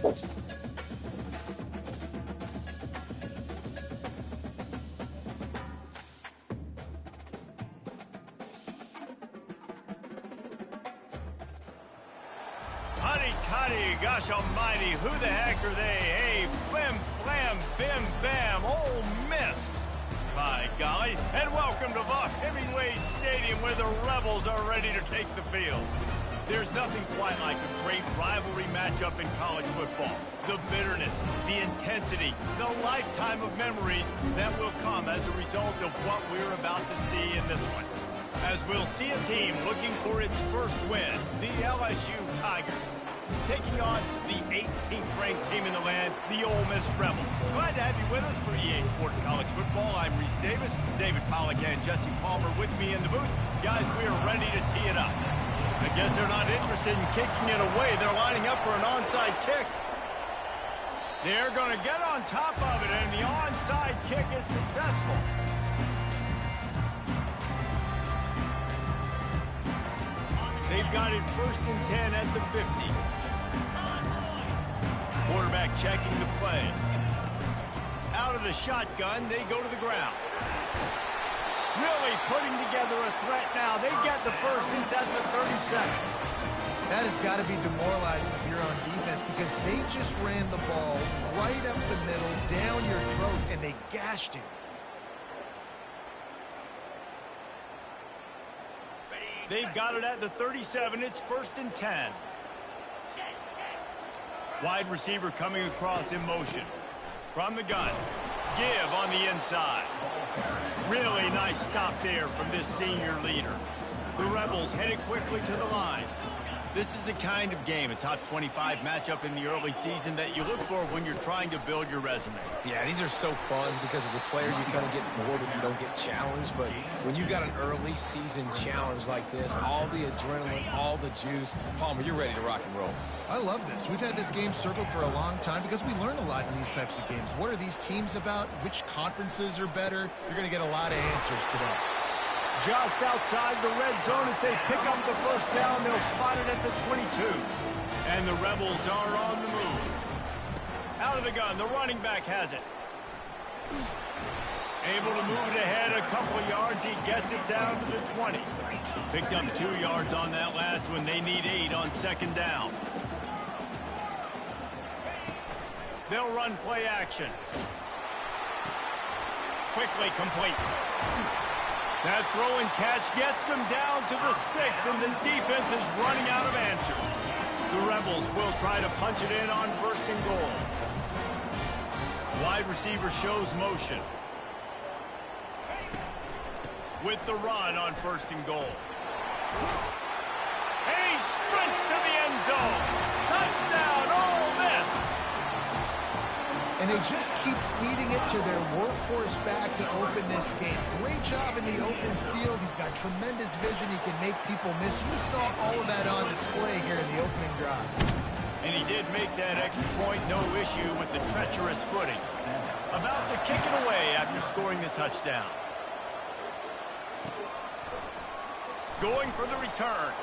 Honey toddy, gosh almighty, who the heck are they? Hey, flim, flam, bim, bam, Ole Miss. By golly, and welcome to Vaught Hemingway Stadium where the Rebels are ready to take the field. There's nothing quite like a great rivalry matchup in college football. The bitterness, the intensity, the lifetime of memories that will come as a result of what we're about to see in this one. As we'll see a team looking for its first win, the LSU Tigers, taking on the 18th ranked team in the land, the Ole Miss Rebels. Glad to have you with us for EA Sports College Football. I'm Reese Davis, David Pollack and Jesse Palmer with me in the booth. Guys, we are ready to tee it up. I guess they're not interested in kicking it away. They're lining up for an onside kick. They're going to get on top of it, and the onside kick is successful. They've got it 1st and 10 at the 50. Quarterback checking the play. Out of the shotgun, they go to the ground. Really putting together a threat now. They get the first. It's at the 37. That has got to be demoralizing if you're on defense because they just ran the ball right up the middle, down your throat, and they gashed you. They've got it at the 37. It's 1st and 10. Wide receiver coming across in motion. From the gun. Give on the inside. Really nice stop there from this senior leader. The Rebels headed quickly to the line. This is the kind of game, a top 25 matchup in the early season that you look for when you're trying to build your resume. Yeah, these are so fun because as a player, you kind of get bored if you don't get challenged. But when you got an early season challenge like this, all the adrenaline, all the juice, Palmer, you're ready to rock and roll. I love this. We've had this game circled for a long time because we learn a lot in these types of games. What are these teams about? Which conferences are better? You're going to get a lot of answers today. Just outside the red zone as they pick up the first down. They'll spot it at the 22. And the Rebels are on the move. Out of the gun, the running back has it. Able to move it ahead a couple of yards. He gets it down to the 20. Picked up 2 yards on that last one. They need 8 on 2nd down. They'll run play action. Quickly complete. That throw and catch gets them down to the 6, and the defense is running out of answers. The Rebels will try to punch it in on 1st and goal. Wide receiver shows motion. With the run on 1st and goal. And he sprints to the end zone. Touchdown, Ole Miss! And they just keep feeding it to their workhorse back to open this game. Great job in the open field. He's got tremendous vision. He can make people miss. You saw all of that on display here in the opening drive. And he did make that extra point, no issue with the treacherous footing. About to kick it away after scoring the touchdown. Going for the return.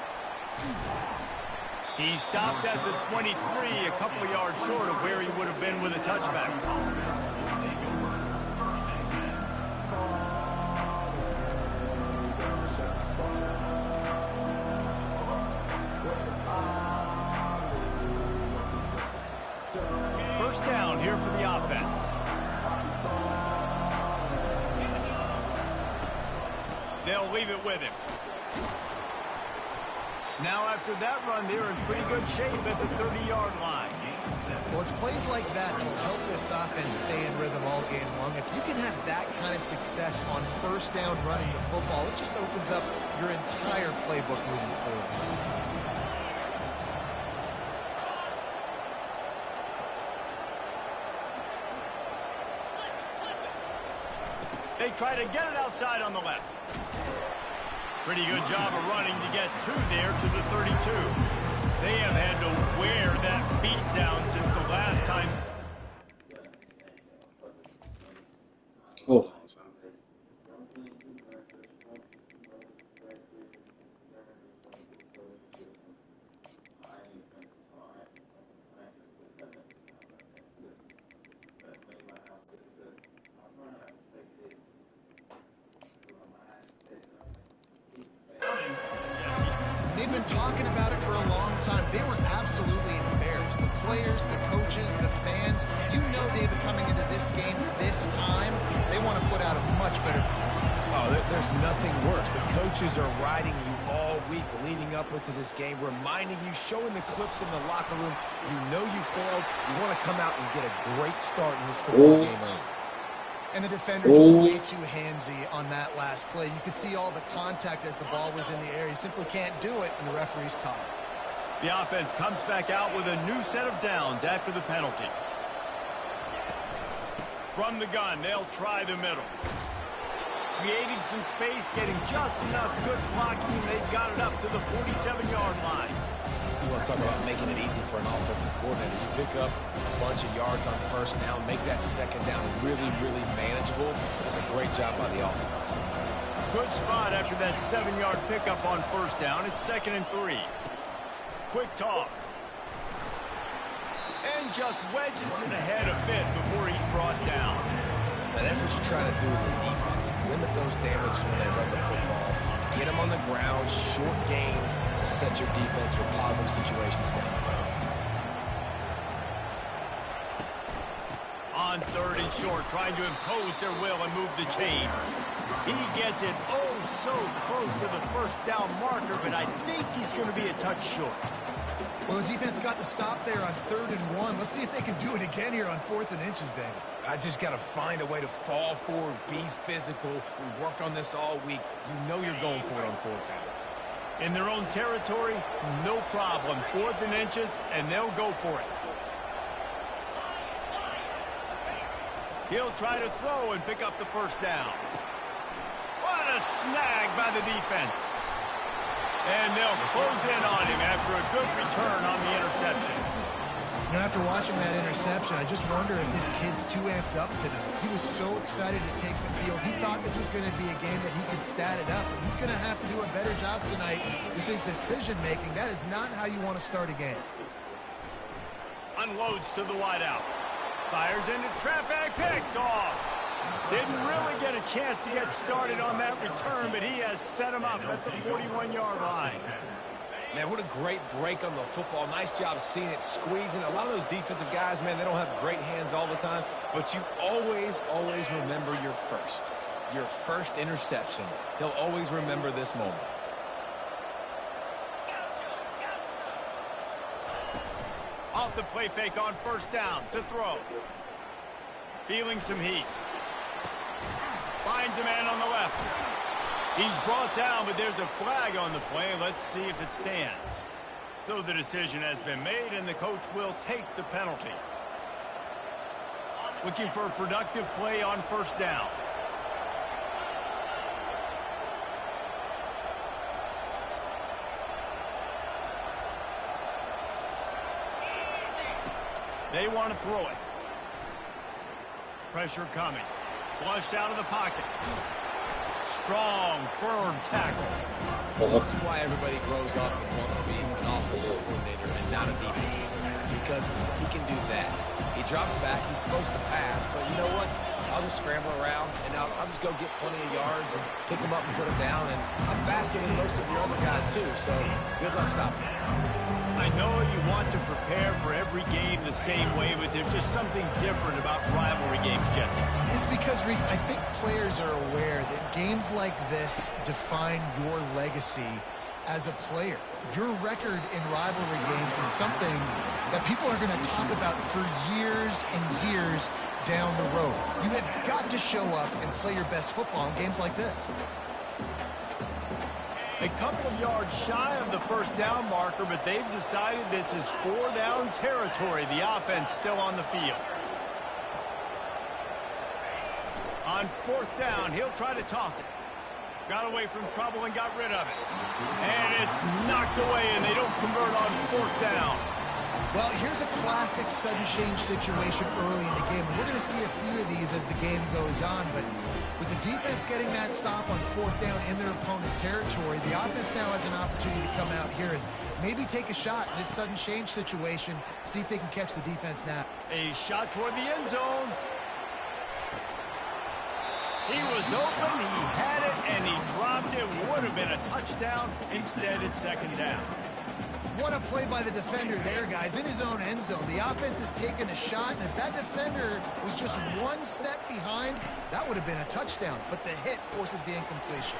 He stopped at the 23, a couple of yards short of where he would have been with a touchback. First down here for the offense. They'll leave it with him. Now after that run, they're in pretty good shape at the 30-yard line. Well, it's plays like that that will help this offense stay in rhythm all game long. If you can have that kind of success on 1st down running the football, it just opens up your entire playbook moving forward. They try to get it outside on the left. Pretty good job of running to get 2 there to the 32. They have had to wear that beat down since the last time. Hold on. been talking about it for a long time. They were absolutely embarrassed. The players, the coaches, the fans. You know, David, coming into this game this time, they want to put out a much better performance. Oh, there's nothing worse. The coaches are riding you all week leading up into this game, reminding you, showing the clips in the locker room. You know you failed. You want to come out and get a great start in this football game early. And the defender just way too handsy on that last play. You could see all the contact as the ball was in the air. He simply can't do it, and the referee's caught it. The offense comes back out with a new set of downs after the penalty. From the gun, they'll try the middle. Creating some space, getting just enough good blocking, and they've got it up to the 47-yard line. You want to talk about making it easy for an offensive coordinator. You pick up a bunch of yards on first down, make that second down really, really manageable. That's a great job by the offense. Good spot after that 7-yard pickup on first down. It's 2nd and 3. Quick toss. And just wedges it ahead a bit before he's brought down. Now that's what you're trying to do as a defense. Limit those damage when they run the football. Get them on the ground, short gains to set your defense for positive situations down the road. On 3rd and short, trying to impose their will and move the chains. He gets it oh so close to the first down marker, but I think he's going to be a touch short. Well, the defense got the stop there on 3rd and 1. Let's see if they can do it again here on 4th and inches, Davis. I just got to find a way to fall forward, be physical. We work on this all week. You know you're going for it on 4th down. In their own territory, no problem. 4th and inches, and they'll go for it. He'll try to throw and pick up the first down. What a snag by the defense. And they'll close in on him after a good return on the interception. You know, after watching that interception, I just wonder if this kid's too amped up tonight. He was so excited to take the field. He thought this was going to be a game that he could stat it up. But he's going to have to do a better job tonight with his decision-making. That is not how you want to start a game. Unloads to the wideout. Fires into traffic, picked off. Didn't really get a chance to get started on that return, but he has set him up at the 41-yard line. Man, what a great break on the football. Nice job seeing it, squeezing. A lot of those defensive guys, man, they don't have great hands all the time, but you always, always remember your first interception. He'll always remember this moment. Off the play fake on first down to throw. Feeling some heat. Finds a man on the left. He's brought down, but there's a flag on the play. Let's see if it stands. So the decision has been made, and the coach will take the penalty. Looking for a productive play on first down. They want to throw it. Pressure coming. Flushed out of the pocket. Strong, firm tackle. This is why everybody grows up and wants to be an offensive coordinator and not a defensive coordinator, because he can do that. He drops back. He's supposed to pass, but you know what? I'll just scramble around, and I'll just go get plenty of yards and pick them up and put them down. And I'm faster than most of your other guys, too, so good luck stopping me. I know you want to prepare for every game the same way, but there's just something different about rivalry games, Jesse. It's because, Reese, I think players are aware that games like this define your legacy as a player. Your record in rivalry games is something that people are going to talk about for years and years down the road. You have got to show up and play your best football in games like this. A couple of yards shy of the first down marker, but they've decided this is 4-down territory. The offense still on the field. On 4th down, he'll try to toss it. Got away from trouble and got rid of it. And it's knocked away, and they don't convert on 4th down. Well, here's a classic sudden change situation early in the game. We're going to see a few of these as the game goes on, but with the defense getting that stop on 4th down in their opponent territory, the offense now has an opportunity to come out here and maybe take a shot in this sudden change situation, see if they can catch the defense nap. A shot toward the end zone. He was open, he had it, and he dropped it. Would have been a touchdown. Instead, it's 2nd down. What a play by the defender there, guys. In his own end zone, the offense has taken a shot, and if that defender was just one step behind, that would have been a touchdown. But the hit forces the incompletion.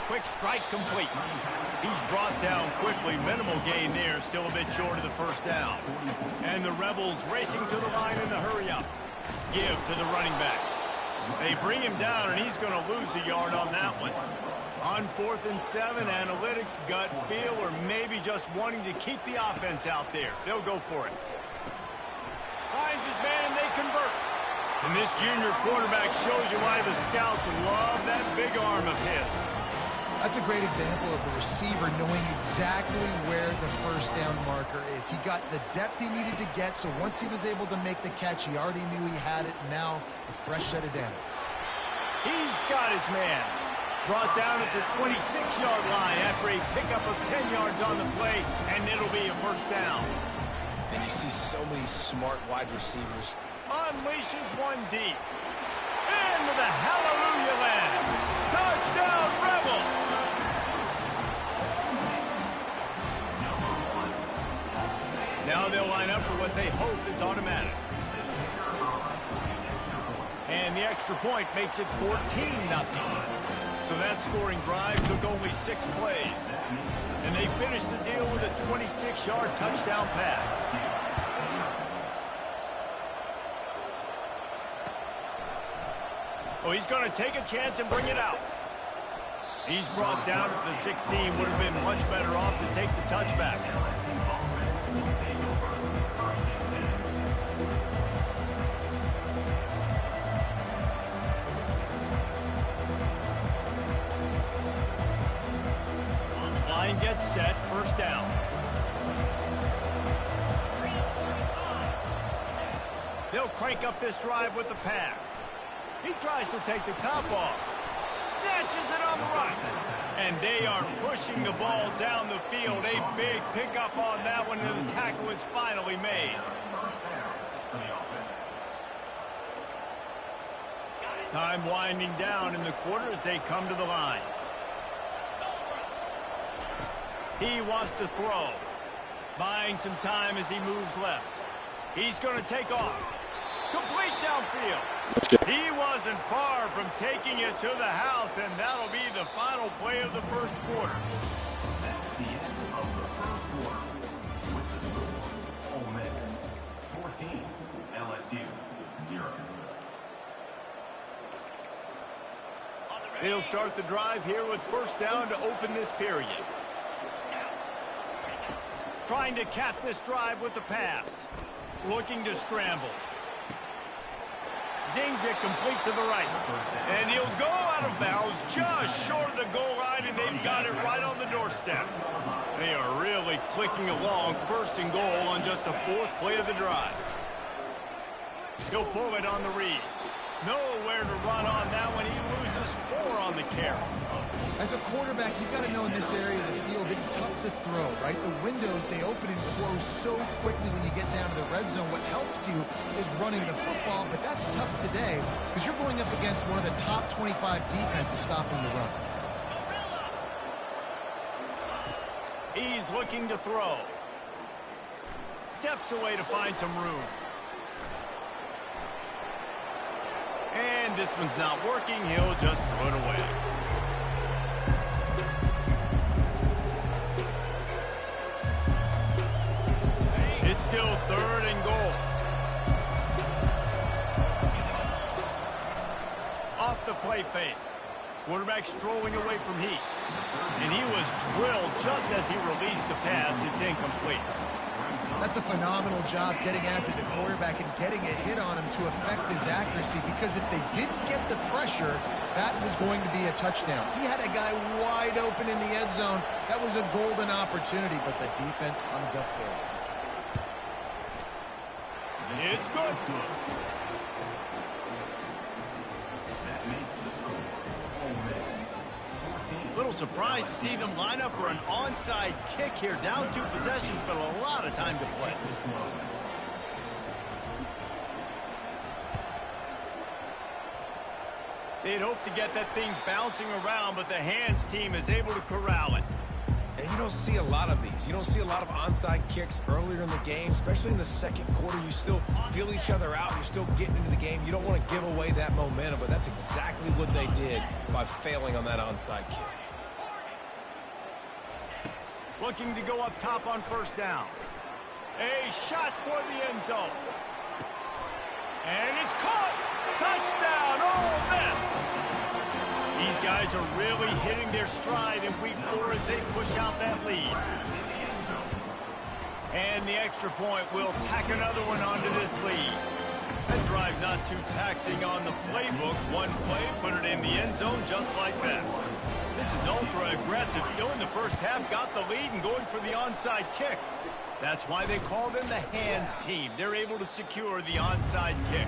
Quick strike complete. He's brought down quickly. Minimal gain there, still a bit short of the first down. And the Rebels racing to the line in the hurry-up. Give to the running back. They bring him down, and he's going to lose a yard on that one. On 4th and 7, analytics, gut feel, or maybe just wanting to keep the offense out there. They'll go for it. Finds his man, they convert. And this junior quarterback shows you why the scouts love that big arm of his. That's a great example of the receiver knowing exactly where the first down marker is. He got the depth he needed to get, so once he was able to make the catch, he already knew he had it. Now, a fresh set of downs. He's got his man. Brought down at the 26-yard line after a pickup of 10 yards on the play, and it'll be a first down. And you see so many smart wide receivers. Unleashes one deep. Into the hallelujah land. Touchdown, Rebels! Now they'll line up for what they hope is automatic. And the extra point makes it 14-0. So that scoring drive took only 6 plays. And they finished the deal with a 26-yard touchdown pass. Oh, he's going to take a chance and bring it out. He's brought down at the 16. Would have been much better off to take the touchback. Line gets set, first down. They'll crank up this drive with the pass. He tries to take the top off. Snatches it on the run. And they are pushing the ball down the field. A big pickup on that one, and the tackle is finally made. Time winding down in the quarter as they come to the line. He wants to throw. Buying some time as he moves left. He's going to take off. Complete downfield. He wasn't far from taking it to the house, and that'll be the final play of the first quarter. That's the end of the first quarter with the score: Ole Miss 14, LSU 0. They'll start the drive here with first down to open this period. Trying to cap this drive with the pass. Looking to scramble. Zings it complete to the right. And he'll go out of bounds just short of the goal line, and they've got it right on the doorstep. They are really clicking along, first and goal on just the 4th play of the drive. He'll pull it on the read. Nowhere to run on that one. He loses 4 on the carry. As a quarterback, you've got to know in this area of the field, it's tough to throw, right? The windows, they open and close so quickly when you get down to the red zone. What helps you is running the football, but that's tough today because you're going up against one of the top 25 defenses stopping the run. He's looking to throw. Steps away to find some room. And this one's not working. He'll just throw it away. It's still 3rd and goal. Off the play fake. Quarterback strolling away from Heat. And he was drilled just as he released the pass. It's incomplete. That's a phenomenal job getting after the quarterback and getting a hit on him to affect his accuracy, because if they didn't get the pressure, that was going to be a touchdown. He had a guy wide open in the end zone. That was a golden opportunity, but the defense comes up big. It's good. That makes the score: Ole Miss 14. Little surprised to see them line up for an onside kick here. Down 2 possessions, but a lot of time to play. They'd hoped to get that thing bouncing around, but the hands team is able to corral it. And you don't see a lot of these. You don't see a lot of onside kicks earlier in the game, especially in the second quarter. You still feel each other out. You're still getting into the game. You don't want to give away that momentum, but that's exactly what they did by failing on that onside kick. Looking to go up top on first down. A shot toward the end zone. And it's caught. Touchdown, Ole Miss. These guys are really hitting their stride in week 4 as they push out that lead. And the extra point will tack another one onto this lead. That drive not too taxing on the playbook. One play, put it in the end zone just like that. This is ultra aggressive. Still in the first half, got the lead and going for the onside kick. That's why they call them the hands team. They're able to secure the onside kick.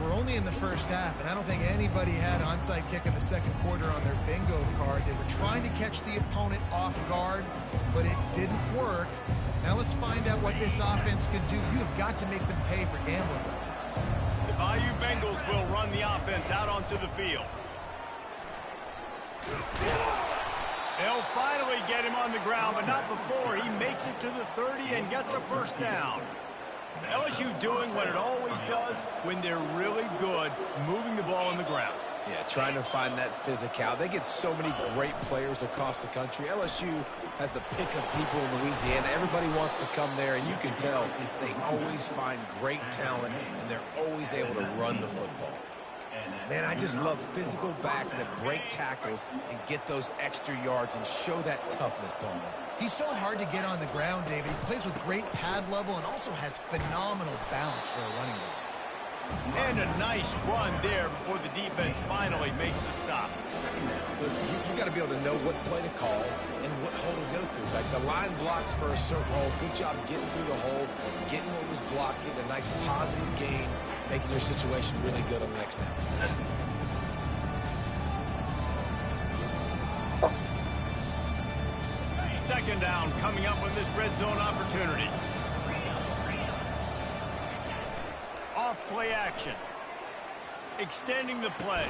We're only in the first half, and I don't think anybody had onside kick in the second quarter on their bingo card. They were trying to catch the opponent off guard, but it didn't work. Now let's find out what this offense can do. You have got to make them pay for gambling. The Bayou Bengals will run the offense out onto the field. They'll finally get him on the ground, but not before he makes it to the 30 and gets a first down. LSU doing what it always does when they're really good, moving the ball on the ground. Yeah, trying to find that physical. They get so many great players across the country. LSU has the pick of people in Louisiana. Everybody wants to come there, and you can tell they always find great talent, and they're always able to run the football. Man, I just love physical backs that break tackles and get those extra yards and show that toughness, Paul. He's so hard to get on the ground, David. He plays with great pad level and also has phenomenal balance for a running back. And a nice run there before the defense finally makes the stop. Listen, you got to be able to know what play to call and what hole to go through. Like the line blocks for a certain hole. Good job getting through the hole, getting what was blocked, getting a nice positive gain, making your situation really good on the next down. Second down coming up with this red zone opportunity. Off play action. Extending the play.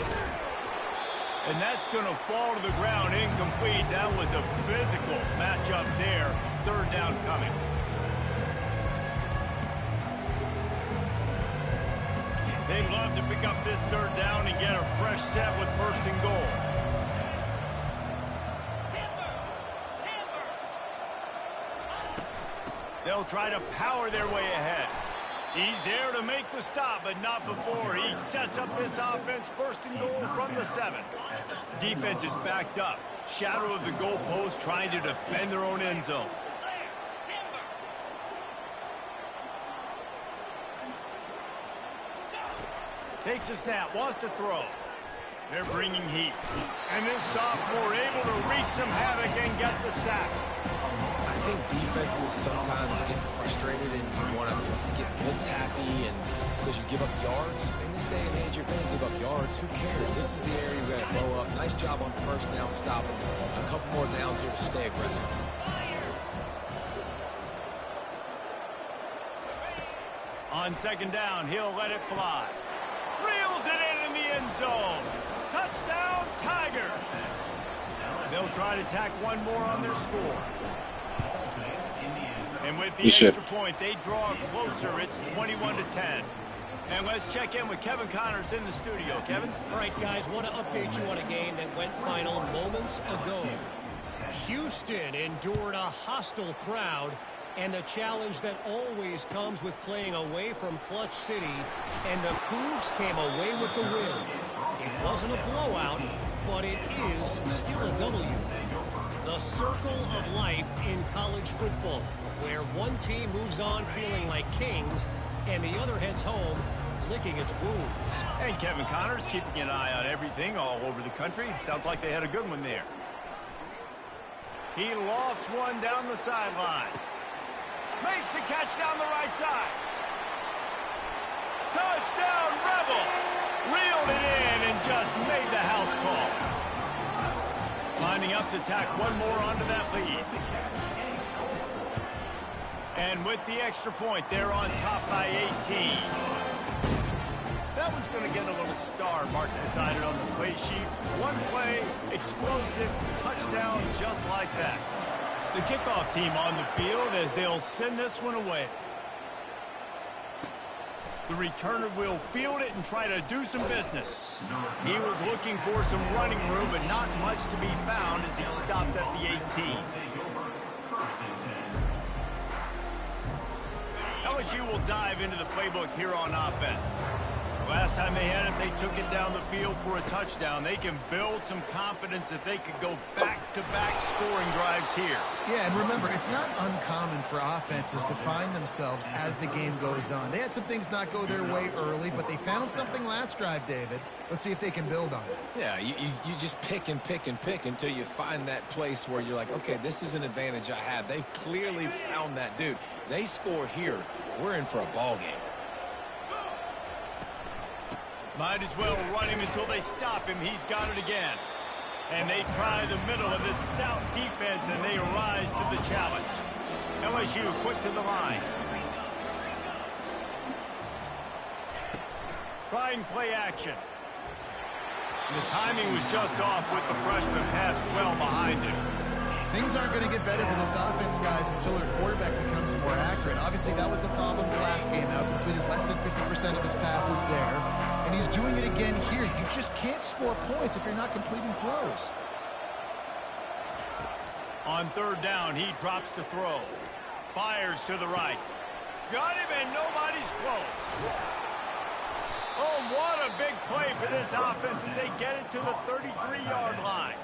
And that's going to fall to the ground incomplete. That was a physical matchup there. Third down coming. They'd love to pick up this third down and get a fresh set with first and goal. They'll try to power their way ahead. He's there to make the stop, but not before he sets up this offense first and goal from the 7. Defense is backed up. Shadow of the goalpost trying to defend their own end zone. Takes a snap, wants to throw. They're bringing heat. And this sophomore able to wreak some havoc and get the sack. I think defenses sometimes get frustrated and you want to get blitz happy and because you give up yards. In this day and age, you're going to give up yards. Who cares? This is the area you're going to blow up. Nice job on first down stopping. A couple more downs here to stay aggressive. On second down, he'll let it fly. Reels it in the end zone. Touchdown, Tigers. They'll try to tack one more on their score. And with the extra point, they draw closer. It's 21-10. And let's check in with Kevin Connors in the studio. Kevin? All right, guys, want to update you on a game that went final moments ago. Houston endured a hostile crowd and the challenge that always comes with playing away from Clutch City, and the Cougs came away with the win. It wasn't a blowout, but it is still a W. The circle of life in college football, where one team moves on feeling like kings and the other heads home licking its wounds. And Kevin Connors keeping an eye on everything all over the country. Sounds like they had a good one there. He lofts one down the sideline. Makes the catch down the right side. Touchdown, Rebels! Reeled it in and just made the house call. Lining up to tack one more onto that lead. And with the extra point, they're on top by 18. That one's going to get a little star mark decided on the play sheet. One play, explosive, touchdown just like that. The kickoff team on the field as they'll send this one away. The returner will field it and try to do some business. He was looking for some running room, but not much to be found as he stopped at the 18. LSU will dive into the playbook here on offense. Last time they had it, they took it down the field for a touchdown. They can build some confidence that they could go back-to-back scoring drives here. Yeah, and remember, it's not uncommon for offenses to find themselves as the game goes on. They had some things not go their way early, but they found something last drive, David. Let's see if they can build on it. Yeah, you just pick and pick and pick until you find that place where you're like, okay, this is an advantage I have. They clearly found that dude. They score here, we're in for a ball game. Might as well run him until they stop him. He's got it again. And they try the middle of this stout defense, and they rise to the challenge. LSU quick to the line. Trying play action. And the timing was just off with the freshman pass well behind him. Things aren't going to get better for this offense, guys, until their quarterback becomes more accurate. Obviously, that was the problem the last game out. Completed less than 50% of his passes there. And he's doing it again here. You just can't score points if you're not completing throws. On third down, he drops to throw. Fires to the right. Got him, and nobody's close. Oh, what a big play for this offense as they get it to the 33-yard line.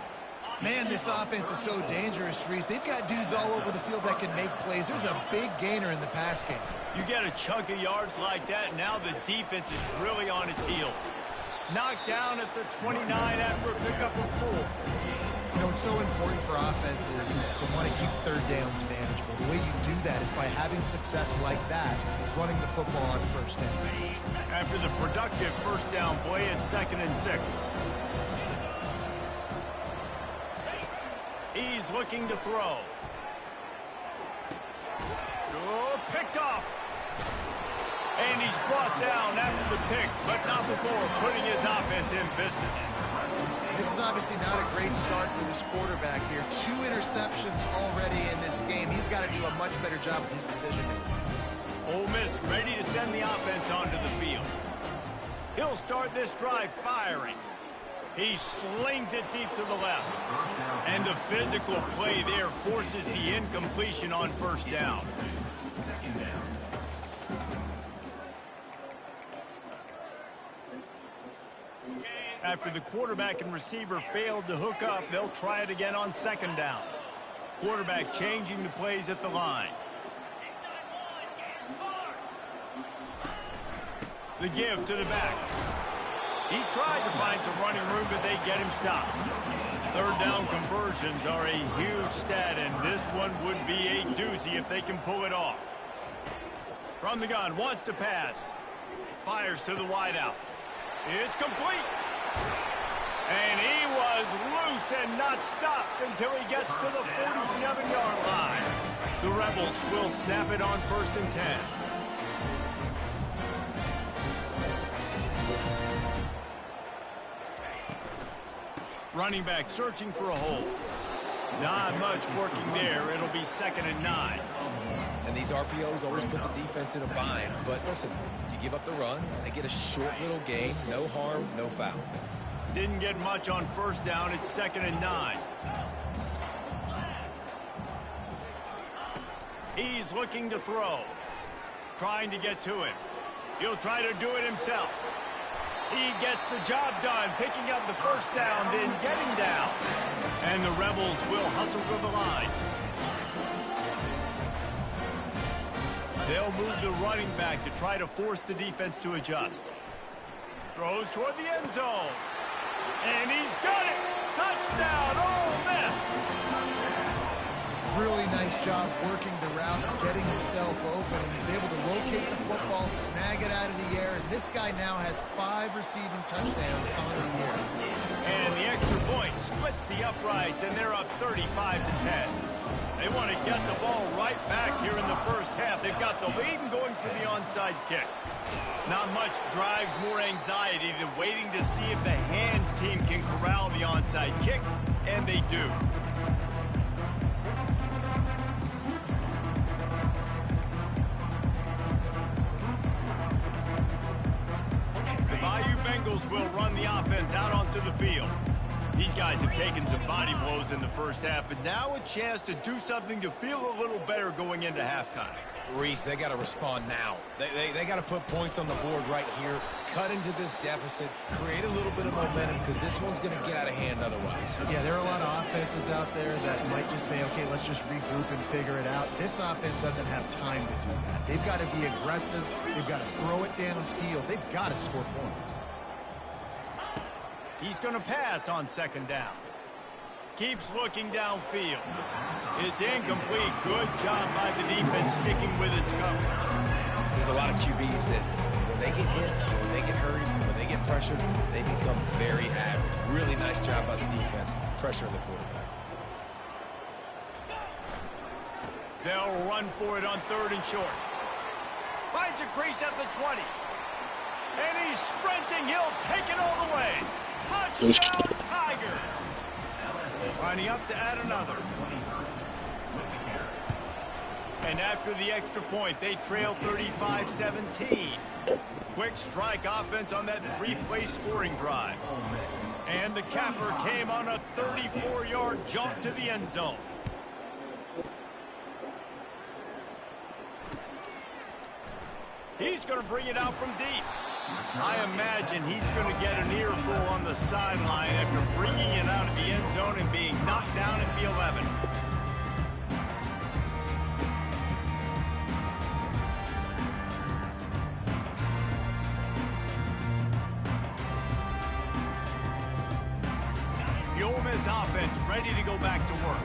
Man, this offense is so dangerous, Reese. They've got dudes all over the field that can make plays. There's a big gainer in the pass game. You get a chunk of yards like that, and now the defense is really on its heels. Knocked down at the 29 after a pickup of 4. You know, it's so important for offenses to want to keep third downs manageable. The way you do that is by having success like that, running the football on first down. After the productive first down play, it's 2nd and 6. He's looking to throw. Oh, picked off. And he's brought down after the pick, but not before putting his offense in business. This is obviously not a great start for this quarterback here. 2 interceptions already in this game. He's got to do a much better job with his decision-making. Ole Miss ready to send the offense onto the field. He'll start this drive firing. He slings it deep to the left. And the physical play there forces the incompletion on first down. After the quarterback and receiver failed to hook up, they'll try it again on 2nd down. Quarterback changing the plays at the line. The give to the back. He tried to find some running room, but they get him stopped. Third down conversions are a huge stat, and this one would be a doozy if they can pull it off. From the gun, wants to pass. Fires to the wideout. It's complete. And he was loose and not stopped until he gets to the 47-yard line. The Rebels will snap it on 1st and 10. Running back searching for a hole. Not much working there. It'll be 2nd and 9. And these RPOs always put the defense in a bind. But listen, you give up the run, they get a short little gain. No harm, no foul. Didn't get much on first down. It's 2nd and 9. He's looking to throw. Trying to get to it. He'll try to do it himself. He gets the job done, picking up the first down, then getting down. And the Rebels will hustle to the line. They'll move the running back to try to force the defense to adjust. Throws toward the end zone. And he's got it! Touchdown, Ole Miss! Really nice job working the route, getting himself open. He was able to locate the football, snag it out of the air, and this guy now has 5 receiving touchdowns on the year. And the extra point splits the uprights, and they're up 35-10. They want to get the ball right back here in the first half. They've got the lead and going for the onside kick. Not much drives more anxiety than waiting to see if the hands team can corral the onside kick, and they do. Eagles will run the offense out onto the field. These guys have taken some body blows in the first half, but now a chance to do something to feel a little better going into halftime. Reese, they got to respond now. They got to put points on the board right here, cut into this deficit, create a little bit of momentum, because this one's going to get out of hand otherwise. Yeah, there are a lot of offenses out there that might just say, okay, let's just regroup and figure it out. This offense doesn't have time to do that. They've got to be aggressive. They've got to throw it downfield. They've got to score points. He's going to pass on second down. Keeps looking downfield. It's incomplete. Good job by the defense sticking with its coverage. There's a lot of QBs that when they get hit, when they get hurried, when they get pressured, they become very average. Really nice job by the defense, pressuring the quarterback. They'll run for it on 3rd and short. Finds a crease at the 20. And he's sprinting. He'll take it all the way. Touchdown, Tigers. Lining up to add another. And after the extra point, they trail 35-17. Quick strike offense on that 3-play scoring drive. And the capper came on a 34-yard jaunt to the end zone. He's going to bring it out from deep. I imagine he's going to get an earful on the sideline after bringing it out of the end zone and being knocked down at the 11. The Ole Miss offense ready to go back to work.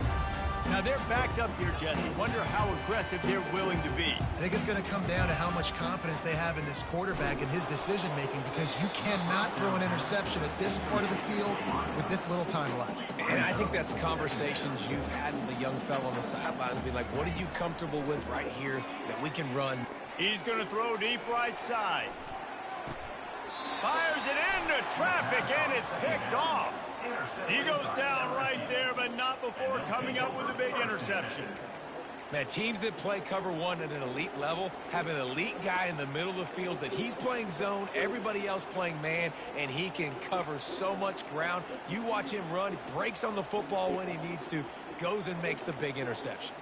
Now they're backed up here, Jesse. Wonder how aggressive they're willing to be. I think it's going to come down to how much confidence they have in this quarterback and his decision-making, because you cannot throw an interception at this part of the field with this little time left. And I think that's conversations you've had with the young fellow on the sideline. Be like, what are you comfortable with right here that we can run? He's going to throw deep right side. Fires it into traffic, and it's picked off. He goes down right there, but not before coming up with a big interception. Man, teams that play cover one at an elite level have an elite guy in the middle of the field that he's playing zone, everybody else playing man, and he can cover so much ground. You watch him run, he breaks on the football when he needs to, goes and makes the big interception.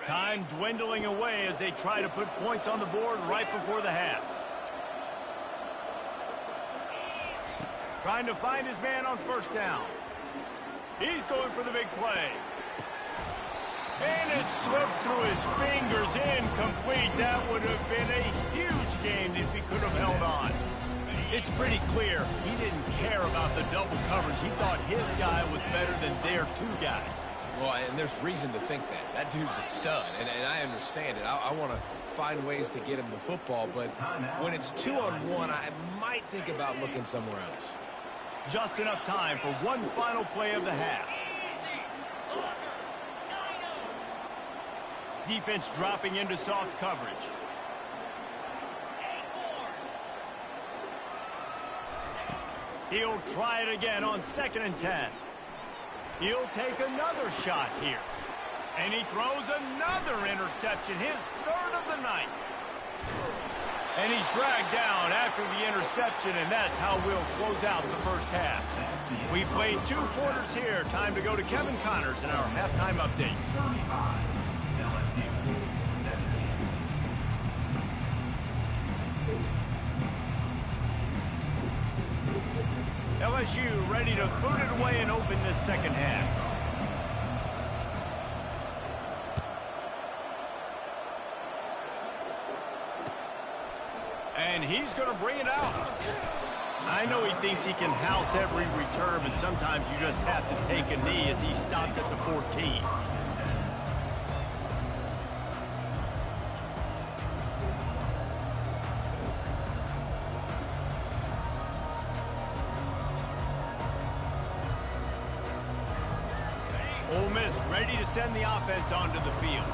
Time dwindling away as they try to put points on the board right before the half. Trying to find his man on first down. He's going for the big play. And it slips through his fingers, incomplete. That would have been a huge game if he could have held on. It's pretty clear he didn't care about the double coverage. He thought his guy was better than their two guys. Well, and there's reason to think that. That dude's a stud, and I understand it. I want to find ways to get him the football, but when it's 2-on-1, I might think about looking somewhere else. Just enough time for one final play of the half. Defense dropping into soft coverage. He'll try it again on 2nd and 10. He'll take another shot here. And he throws another interception, his 3rd of the night. And he's dragged down after the interception, and that's how we'll close out the first half. We played 2 quarters here. Time to go to Kevin Connors in our halftime update. 35, LSU 17. LSU ready to boot it away and open this second half. And he's going to bring it out. I know he thinks he can house every return, but sometimes you just have to take a knee as he stopped at the 14. Ole Miss ready to send the offense onto the field.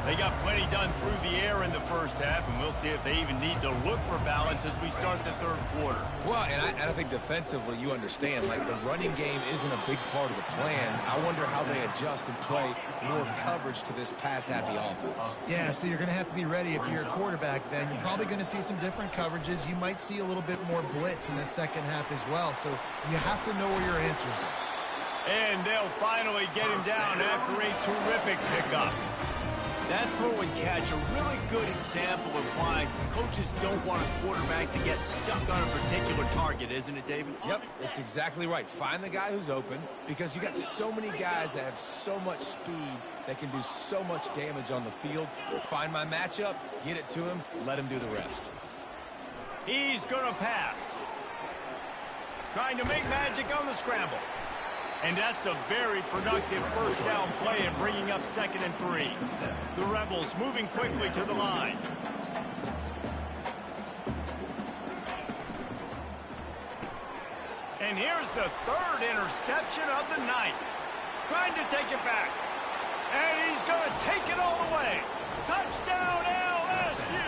They got plenty done through the air in the first half, and we'll see if they even need to look for balance as we start the third quarter. Well, and I think defensively, you understand, like the running game isn't a big part of the plan. I wonder how they adjust and play more coverage to this pass-happy offense. Yeah, so you're going to have to be ready if you're a quarterback then. You're probably going to see some different coverages. You might see a little bit more blitz in the second half as well, so you have to know where your answers are. And they'll finally get him down after a terrific pickup. That throw and catch, a really good example of why coaches don't want a quarterback to get stuck on a particular target, isn't it, David? Yep, that's exactly right. Find the guy who's open, because you got so many guys that have so much speed that can do so much damage on the field. Find my matchup, get it to him, let him do the rest. He's going to pass. Trying to make magic on the scramble. And that's a very productive first down play and bringing up 2nd and 3. The Rebels moving quickly to the line. And here's the 3rd interception of the night. Trying to take it back. And he's going to take it all the way. Touchdown LSU!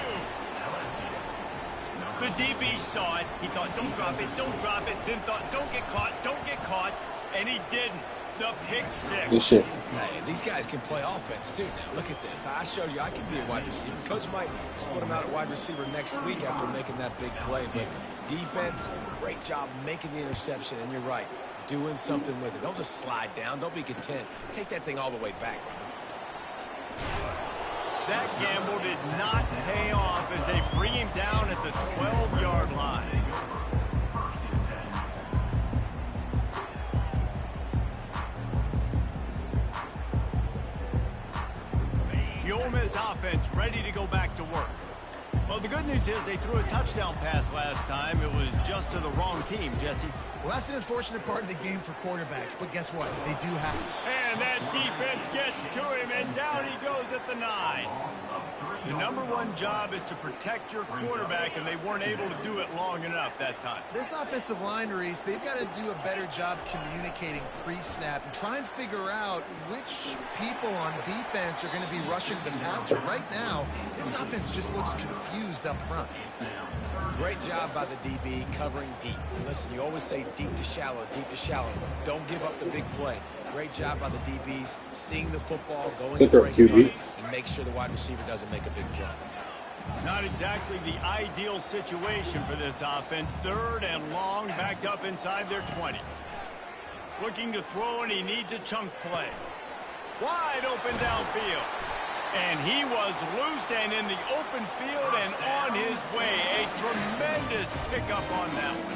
The DB saw it. He thought, don't drop it, don't drop it. Then thought, don't get caught, don't get caught. And he didn't. The pick 6. Good shit. Hey, these guys can play offense, too. Now, look at this. I showed you I can be a wide receiver. Coach might split him out at wide receiver next week after making that big play. But defense, great job making the interception. And you're right, doing something with it. Don't just slide down. Don't be content. Take that thing all the way back. That gamble did not pay off as they bring him down at the 12-yard line. The Ole Miss offense ready to go back to work. Well, the good news is they threw a touchdown pass last time. It was just to the wrong team, Jesse. Well, that's an unfortunate part of the game for quarterbacks, but guess what? They do have it. And that defense gets to him, and down he goes at the 9. The #1 job is to protect your quarterback, and they weren't able to do it long enough that time. This offensive line, Reese, they've got to do a better job communicating pre-snap and try and figure out which people on defense are going to be rushing the passer. Right now, this offense just looks confused up front. Great job by the DB covering deep. And listen, you always say deep to shallow, deep to shallow. Don't give up the big play. Great job by the DBs seeing the football, going and breaking on it, and make sure the wide receiver doesn't make a big play. Not exactly the ideal situation for this offense. 3rd and long, backed up inside their 20. Looking to throw, and he needs a chunk play. Wide open downfield. And he was loose and in the open field and on his way. A tremendous pickup on that one.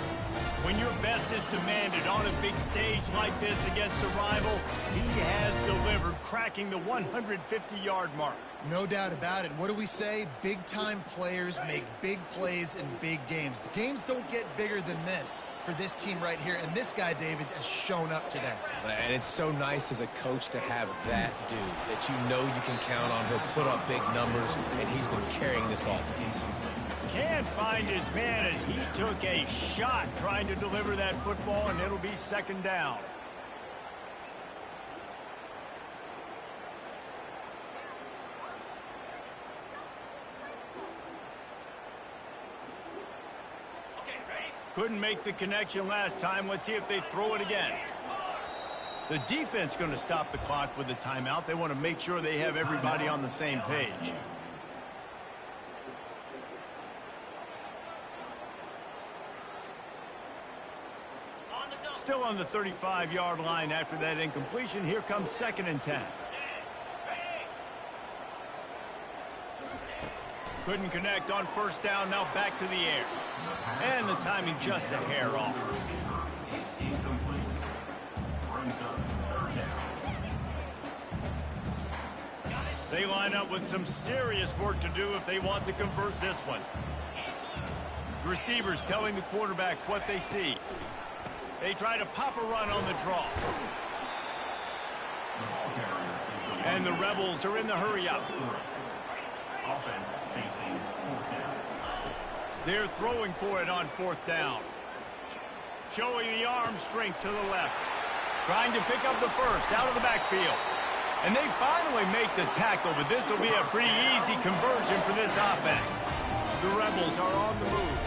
When your best is demanded on a big stage like this against a rival, he has delivered, cracking the 150-yard mark. No doubt about it. What do we say? Big-time players make big plays in big games. The games don't get bigger than this for this team right here, and this guy, David, has shown up today. And it's so nice as a coach to have that dude that you know you can count on. He'll put up big numbers, and he's been carrying this offense. Can't find his man as he took a shot trying to deliver that football, and it'll be 2nd down. Couldn't make the connection last time. Let's see if they throw it again. The defense going to stop the clock with a timeout. They want to make sure they have everybody on the same page. Still on the 35-yard line after that incompletion. Here comes 2nd and 10. Couldn't connect on 1st down. Now back to the air. And the timing just a hair off. They line up with some serious work to do if they want to convert this one. Receivers telling the quarterback what they see. They try to pop a run on the draw. And the Rebels are in the hurry-up. Offense facing 4th down. They're throwing for it on 4th down. Showing the arm strength to the left. Trying to pick up the first out of the backfield. And they finally make the tackle, but this will be a pretty easy conversion for this offense. The Rebels are on the move.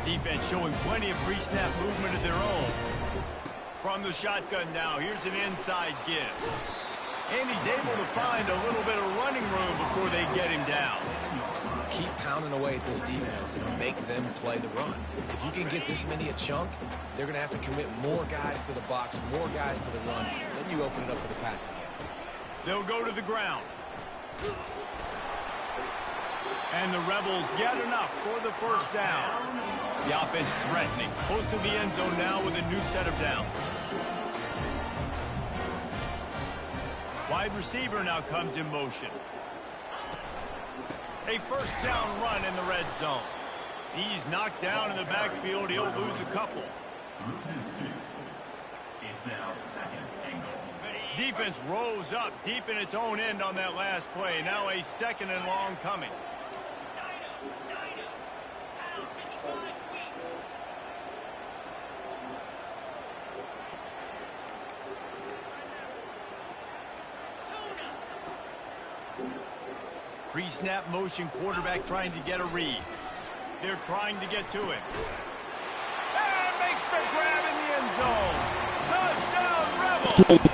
Defense showing plenty of pre-snap movement of their own. From the shotgun now, here's an inside give. And he's able to find a little bit of running room before they get him down. Keep pounding away at this defense and make them play the run. If you can get this many a chunk, they're going to have to commit more guys to the box, more guys to the run. Then you open it up for the passing game. They'll go to the ground. And the Rebels get enough for the first down. The offense threatening. Close to the end zone now with a new set of downs. Wide receiver now comes in motion. A first down run in the red zone. He's knocked down in the backfield. He'll lose a couple. Loses 2. It's now second and goal. Defense rose up deep in its own end on that last play. Now a second and long coming. Pre-snap motion, quarterback trying to get a read. They're trying to get to it. And makes the grab in the end zone. Touchdown, Rebels!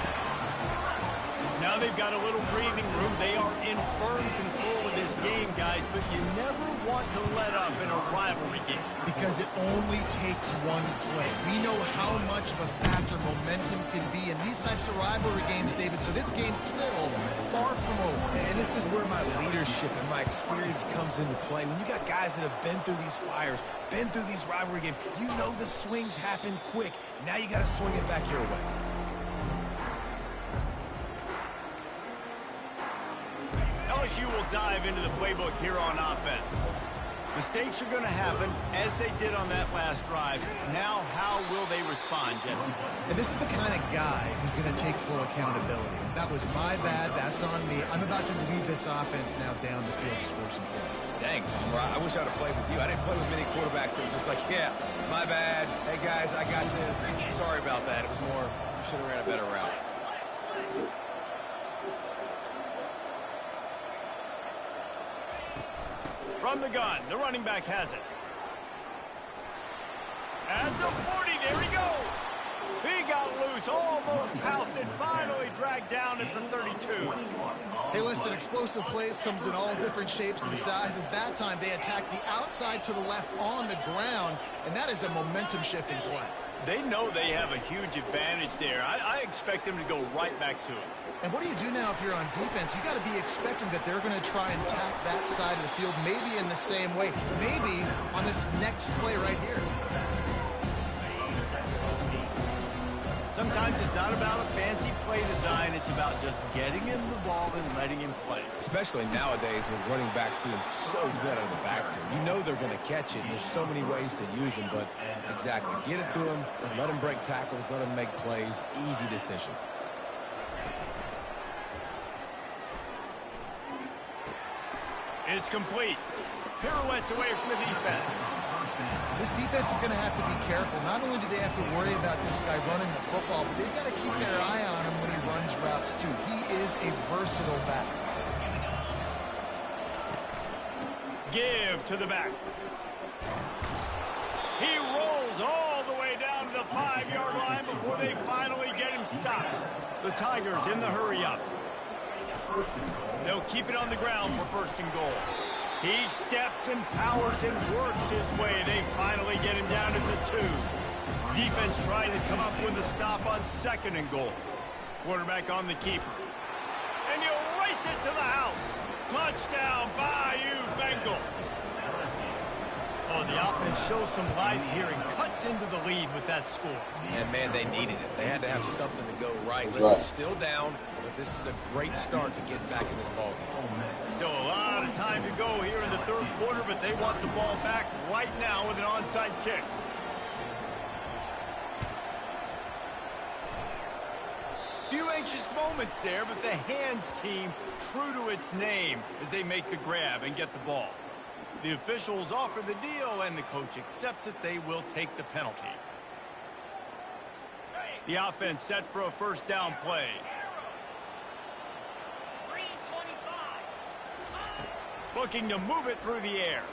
Now they've got a little breathing room. They are in firm control of this game, guys, but you never want to let up in a rivalry game. Because it only takes one play. We know how much of a factor momentum can be in these types of rivalry games, David, so this game's still far from over. And this is where my leadership and my experience comes into play. When you got guys that have been through these fires, been through these rivalry games, you know the swings happen quick. Now you got to swing it back your way. LSU will dive into the playbook here on offense. Mistakes are going to happen, as they did on that last drive. Now, how will they respond, Jesse? And this is the kind of guy who's going to take full accountability. That was my bad. That's on me. I'm about to lead this offense now down the field to score some points. Dang, I wish I'd have played with you. I didn't play with many quarterbacks that were just like, yeah, my bad. Hey, guys, I got this. Sorry about that. It was more, you should have ran a better route. From the gun, the running back has it. At the 40, there he goes. He got loose, almost housed it, finally dragged down at the 32. Hey, listen, explosive plays comes in all different shapes and sizes. That time they attacked the outside to the left on the ground, and that is a momentum-shifting play. They know they have a huge advantage there. I expect them to go right back to it. And what do you do now if you're on defense? You got to be expecting that they're going to try and attack that side of the field, maybe in the same way, maybe on this next play right here. Sometimes it's not about a fancy play design. It's about just getting him the ball and letting him play. Especially nowadays with running backs being so good out of the backfield. You know they're going to catch it. And there's so many ways to use them, but exactly. Get it to them, let them break tackles, let them make plays. Easy decision. It's complete. Pirouettes away from the defense. This defense is going to have to be careful. Not only do they have to worry about this guy running the football, but they've got to keep their eye on him when he runs routes too. He is a versatile back. Give to the back. He rolls all the way down to the 5-yard line before they finally get him stopped. The Tigers in the hurry up. They'll keep it on the ground for first and goal. He steps and powers and works his way. They finally get him down to the 2. Defense trying to come up with a stop on second and goal. Quarterback on the keeper. And he'll race it to the house. Touchdown, Bayou Bengals. Oh, the offense shows some life here and cuts into the lead with that score. And, man, they needed it. They had to have something to go right. Listen, still down, but this is a great start to get back in this ballgame. Still a lot of time to go here in the third quarter, but they want the ball back right now with an onside kick. Few anxious moments there, but the hands team true to its name as they make the grab and get the ball. The officials offer the deal, and the coach accepts it. They will take the penalty. The offense set for a first down play. looking to move it through the air.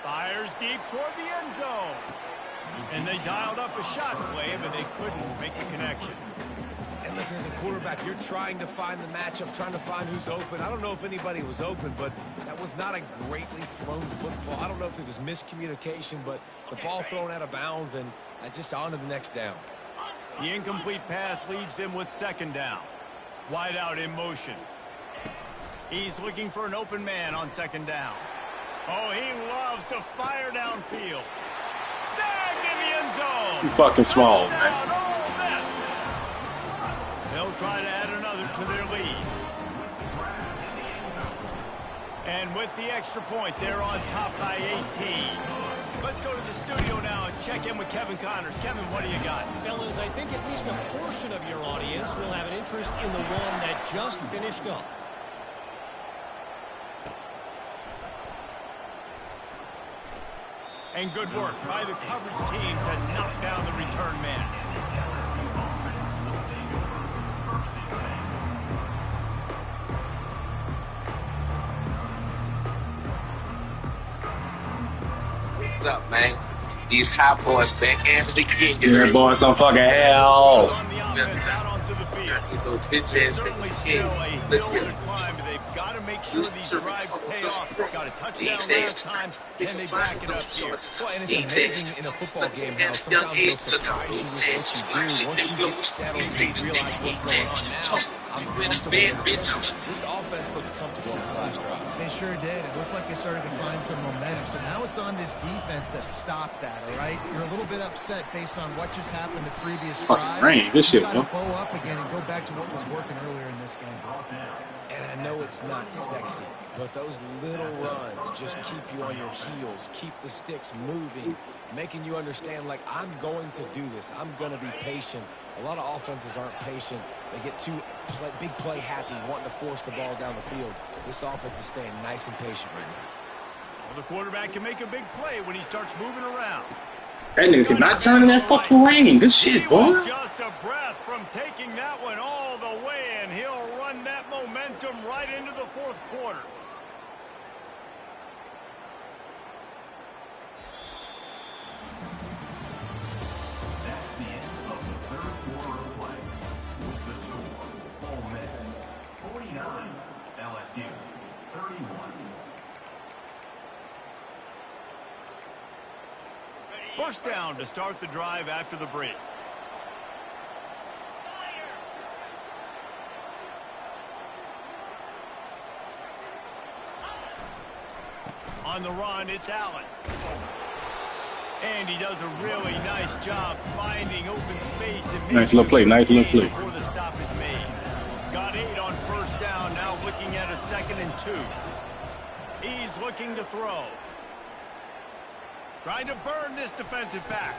Fires deep toward the end zone. And they dialed up a shot play, but they couldn't make the connection. And listen, as a quarterback, you're trying to find the matchup, trying to find who's open. I don't know if anybody was open, but that was not a greatly thrown football. I don't know if it was miscommunication, but the ball thrown out of bounds, and just on to the next down. The incomplete pass leaves them with second down. Wide out in motion. He's looking for an open man on second down. Oh, he loves to fire downfield. Snagged in the end zone. You fucking small, man. Touchdown, Ole Miss. They'll try to add another to their lead. And with the extra point, they're on top by 18. Let's go to the studio now and check in with Kevin Connors. Kevin, what do you got? Fellas, I think at least a portion of your audience will have an interest in the one that just finished up. And good work by the coverage team to knock down the return man. What's up, man? These hot boys back in the beginning. You're boy some fucking hell. On the offense, out onto the field. These little bitch There's ass certainly niggas. still a hill to climb, but they've got to make sure these drives pay off. Got a touchdown last time, and they back it up here. Well, and it's amazing in a football game how sometimes they'll surprise you with what you do. Once you get settled, you realize what's going on now. I'm comfortable. This offense looked comfortable in this last drive. They sure did. It looked like they started to find some momentum. So now it's on this defense to stop that, all right? You're a little bit upset based on what just happened the previous drive. Fucking rain. This shit, you got to bro. bow up again and go back to what was working earlier in this game. And I know it's not sexy, but those little runs just keep you on your heels, keep the sticks moving, making you understand, like, I'm going to do this. I'm going to be patient. A lot of offenses aren't patient. They get too big play happy, wanting to force the ball down the field. This offense is staying nice and patient right now. Well, the quarterback can make a big play when he starts moving around. That nigga could not turn in that fucking rain. Good shit, He boy. was just a breath from taking that one all the way, and he'll run that momentum right into the fourth quarter. That's the end of the third quarter of play. With the score, Ole Miss 49, LSU 31. First down to start the drive after the break. On the run, it's Allen. And he does a really nice job finding open space. And Nice little play, nice little play. before the stop is made. Got 8 on first down, now looking at a 2nd and 2. He's looking to throw. Trying to burn this defensive back.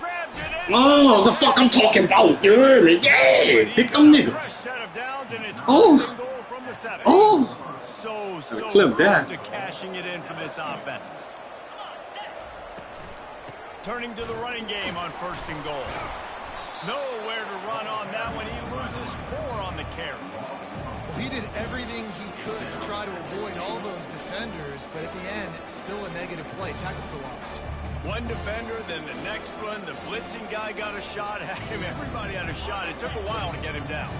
Grabs it in. Oh, the fuck I'm talking about, dude. Yeah, pick them Fresh niggas. set of downs, and it's Oh. first and goal from the 7. Oh. So clip close that. to cashing it in for this offense. Turning to the running game on first and goal. Nowhere to run on that one. He loses 4 on the carry. Well, he did everything he could to try to avoid all those defenders, but at the end, it's still a negative play. Tackle for loss. One defender, then the next one. The blitzing guy got a shot at him. Everybody had a shot. It took a while to get him down.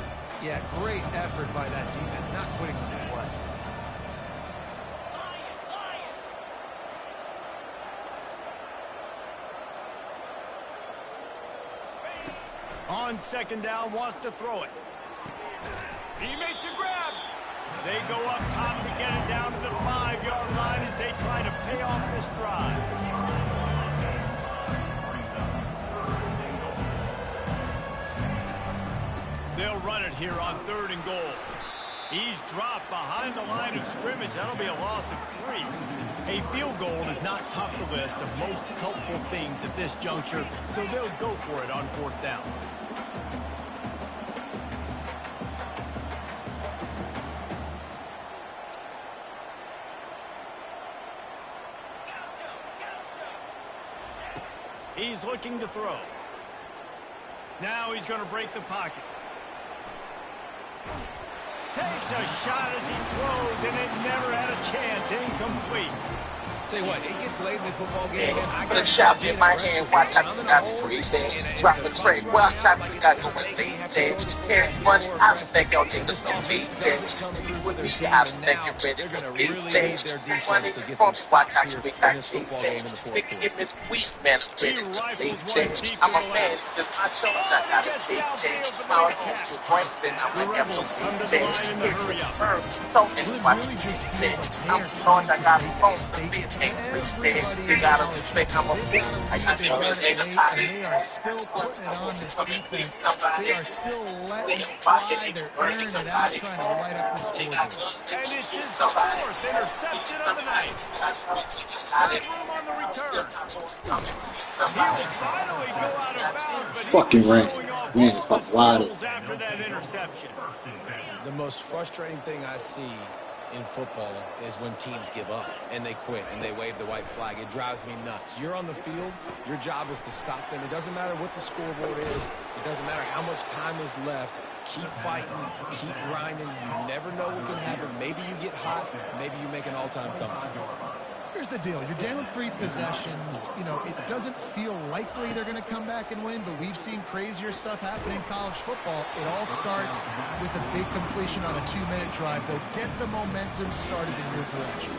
Yeah, great effort by that defense, not quitting on the play. On second down, wants to throw it. He makes a grab. They go up top to get it down to the 5-yard line as they try to pay off this drive. They'll run it here on 3rd and goal. He's dropped behind the line of scrimmage. That'll be a loss of 3. A field goal is not top of the list of most helpful things at this juncture, so they'll go for it on 4th down. He's looking to throw. Now he's going to break the pocket. Takes a shot as he throws, and it never had a chance It's incomplete. Tell you what, it gets late in the football game. Put a shot in my hand, watch out you got three days. Drop the trade, watch out you got to win these days. Here's money, I respect your niggas to be dead. With me, I respect your bitch to be stage. Money, folks, watch out you got these days. Nigga, if it's weak, man, bitch, I'm a man, just my shoulders, I got a big change. My own to drink, then I'm a devil to change. Here's the firm, so watch you be dead. I'm knowing I got phones to be you gotta respect I'm a bitch. I got to They are still putting it on this defense. They are still letting it fly. They're airing it out, trying to light up the scoreboard. And it's his fourth interception of the night. With room on the return. He'll finally go out of bounds, but Fucking he's right. showing off Man, all fuck the wide. skills after that interception. The most frustrating thing I see in football is when teams give up and they quit and they wave the white flag. It drives me nuts. You're on the field. Your job is to stop them. It doesn't matter what the scoreboard is. It doesn't matter how much time is left. Keep fighting. Keep grinding. You never know what can happen. Maybe you get hot. Maybe you make an all-time comeback. Here's the deal. You're down 3 possessions. You know, it doesn't feel likely they're going to come back and win, but we've seen crazier stuff happen in college football. It all starts with a big completion on a 2-minute drive. They'll get the momentum started in your direction.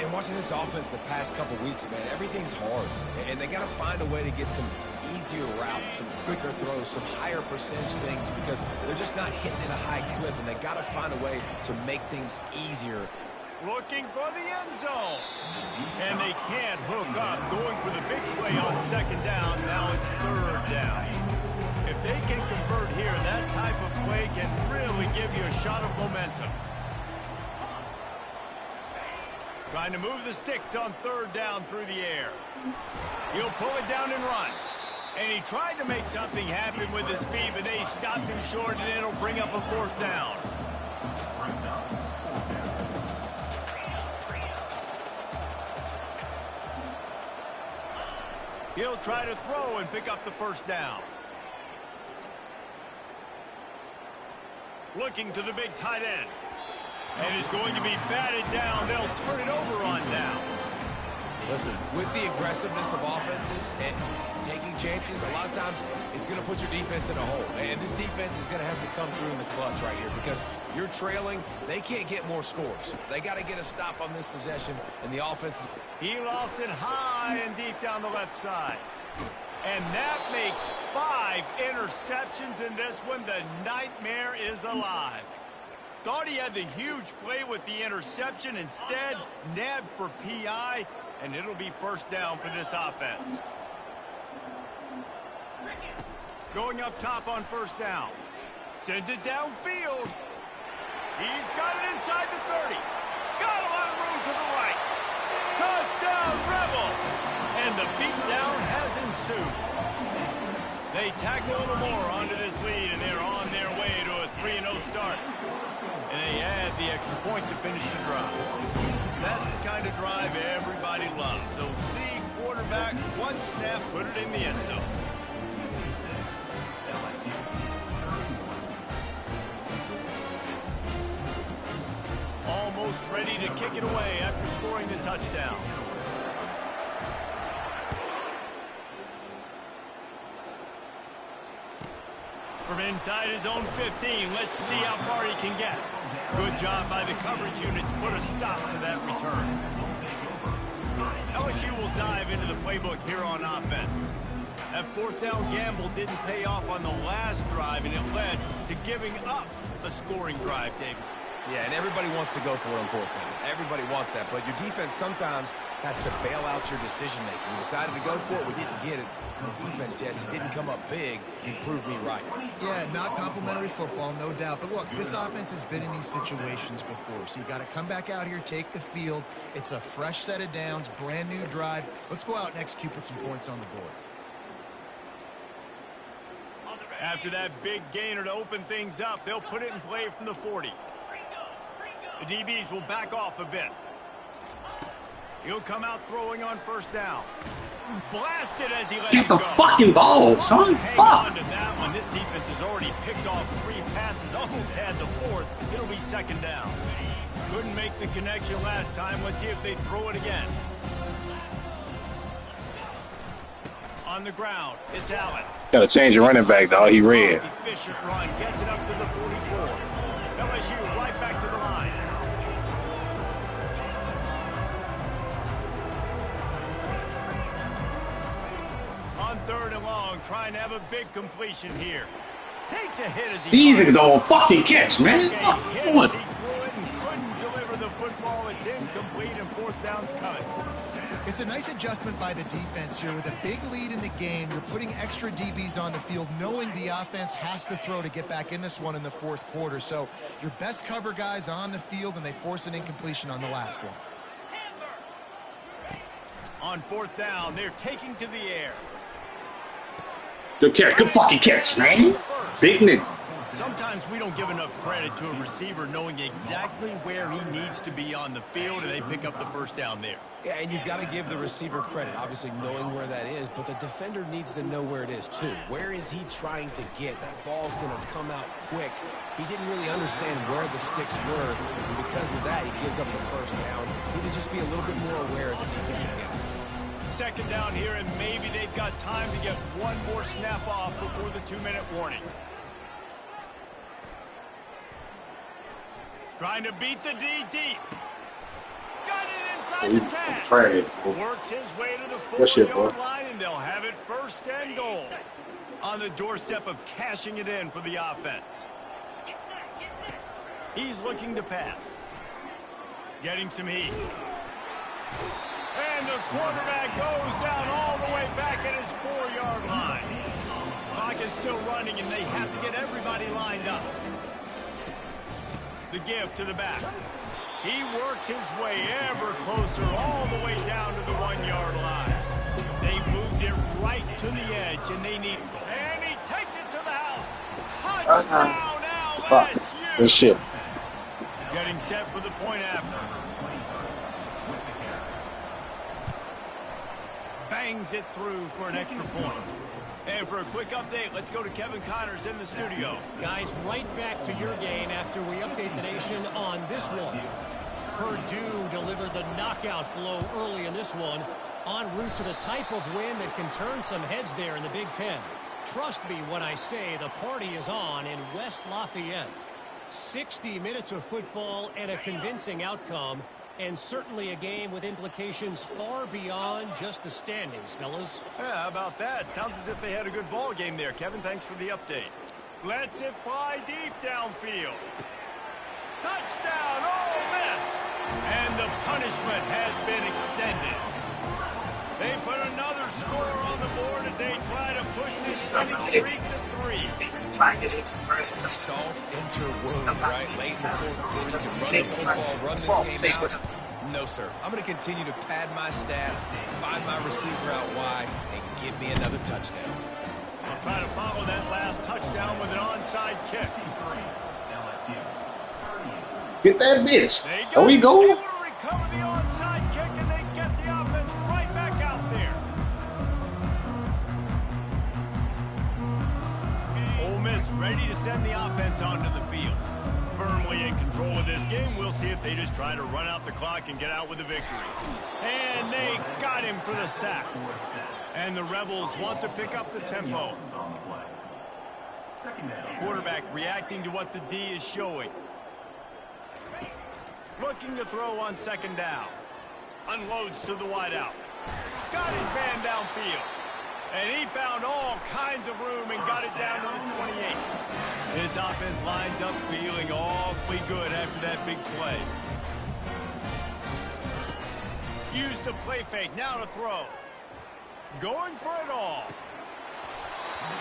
And watching this offense the past couple weeks, man, everything's hard. And they got to find a way to get some easier routes, some quicker throws, some higher percentage things because they're just not hitting at a high clip, and they got to find a way to make things easier. Looking for the end zone. And they can't hook up. Going for the big play on second down. Now it's third down. If they can convert here, that type of play can really give you a shot of momentum. Trying to move the sticks on third down through the air. He'll pull it down and run. And he tried to make something happen with his feet, but they stopped him short, and it'll bring up a fourth down. He'll try to throw and pick up the first down. Looking to the big tight end. And is going to be batted down. They'll turn it over on downs. Listen, with the aggressiveness of offenses and taking chances, a lot of times it's going to put your defense in a hole. And this defense is going to have to come through in the clutch right here because you're trailing. They can't get more scores. They got to get a stop on this possession, and the offense is... He lofts it high and deep down the left side. And that makes 5 interceptions in this one. The nightmare is alive. Thought he had the huge play with the interception. Instead, nabbed for PI, and it'll be first down for this offense. Going up top on first down. Sends it downfield. He's got it inside the 30. Got a lot of room to the right. Touchdown, Rebels! And the beatdown has ensued. They tack a little more onto this lead, and they're on their way to a 3-0 start. And they add the extra point to finish the drive. That's the kind of drive everybody loves. So see quarterback, one snap, put it in the end zone. Almost ready to kick it away after scoring the touchdown. From inside his own 15, let's see how far he can get. Good job by the coverage unit to put a stop to that return. LSU will dive into the playbook here on offense. That fourth down gamble didn't pay off on the last drive, and it led to giving up a scoring drive, David. Yeah, and everybody wants to go for it on fourth down. Everybody wants that, but your defense sometimes has to bail out your decision-making. We decided to go for it. We didn't get it. The defense, Jesse, didn't come up big and prove me right. Yeah, not complimentary football, no doubt. But look, this offense has been in these situations before, so you got to come back out here, take the field. It's a fresh set of downs, brand new drive. Let's go out and execute, put some points on the board. After that big gainer to open things up, they'll put it in play from the 40. The DBs will back off a bit. He'll come out throwing on first down. Blasted as he lets Get it the go. fucking ball, son. Hang Fuck. on to that one. This defense has already picked off 3 passes, almost had the 4th. It'll be second down. Couldn't make the connection last time. Let's see if they throw it again. On the ground, it's Allen. Gotta change your running back, dog. He red. Efficient run, gets it up to the 44. LSU right back to the line. On 3rd and long, trying to have a big completion here. Takes a hit as he... These niggas don't fucking catch, man. Couldn't deliver the football. It's incomplete and 4th down's coming. It's a nice adjustment by the defense here. With a big lead in the game, you're putting extra DBs on the field, knowing the offense has to throw to get back in this one in the 4th quarter. So your best cover guys on the field, and they force an incompletion on the last one. On 4th down, they're taking to the air. Good catch. Good fucking catch, man. Big nigga. Sometimes we don't give enough credit to a receiver knowing exactly where he needs to be on the field, and they pick up the 1st down there. Yeah, and you've got to give the receiver credit, obviously knowing where that is, but the defender needs to know where it is too. Where is he trying to get? That ball's going to come out quick. He didn't really understand where the sticks were, and because of that, he gives up the 1st down. He need to just be a little bit more aware as a defensive guy. 2nd down here, and maybe they've got time to get one more snap off before the 2-minute warning. Trying to beat the D deep. Got it inside the tag. Works his way to the 4-yard line, and they'll have it 1st and goal. On the doorstep of cashing it in for the offense. He's looking to pass. Getting some heat. And the quarterback goes down all the way back at his 4-yard line. Clock is still running, and they have to get everybody lined up. The give to the back. He works his way ever closer all the way down to the 1-yard line. They moved it right to the edge, and they need... And he takes it to the house. Touchdown, LSU! Good shit. Getting set for the point after. Bangs it through for an extra point. And for a quick update, let's go to Kevin Connors in the studio. Guys, right back to your game after we update the nation on this one. Purdue delivered the knockout blow early in this one, en route to the type of win that can turn some heads there in the Big Ten. Trust me when I say the party is on in West Lafayette. 60 minutes of football and a convincing outcome, and certainly a game with implications far beyond just the standings, fellas. Yeah, how about that? Sounds as if they had a good ball game there. Kevin, thanks for the update. Lets it fly deep downfield. Touchdown, Ole Miss! And the punishment has been extended. They put another score on the board as they try to push this winning streak to 3. Don't interword, right? Late in the 4th quarter, you can run the football, run this game out. No, sir. I'm going to continue to pad my stats, find my receiver out wide, and give me another touchdown. I'll try to follow that last touchdown with an onside kick. Get that bitch. There we go. Able to recover the onside kick, and they get the offense right back out there. Ole Miss ready to send the offense onto the field. Firmly in control of this game. We'll see if they just try to run out the clock and get out with a victory. And they got him for the sack. And the Rebels want to pick up the tempo. Quarterback reacting to what the D is showing. Looking to throw on 2nd down. Unloads to the wideout. Got his man downfield. And he found all kinds of room and got it down to the 28. This offense lines up feeling awfully good after that big play. Use the play fake. Now to throw. Going for it all.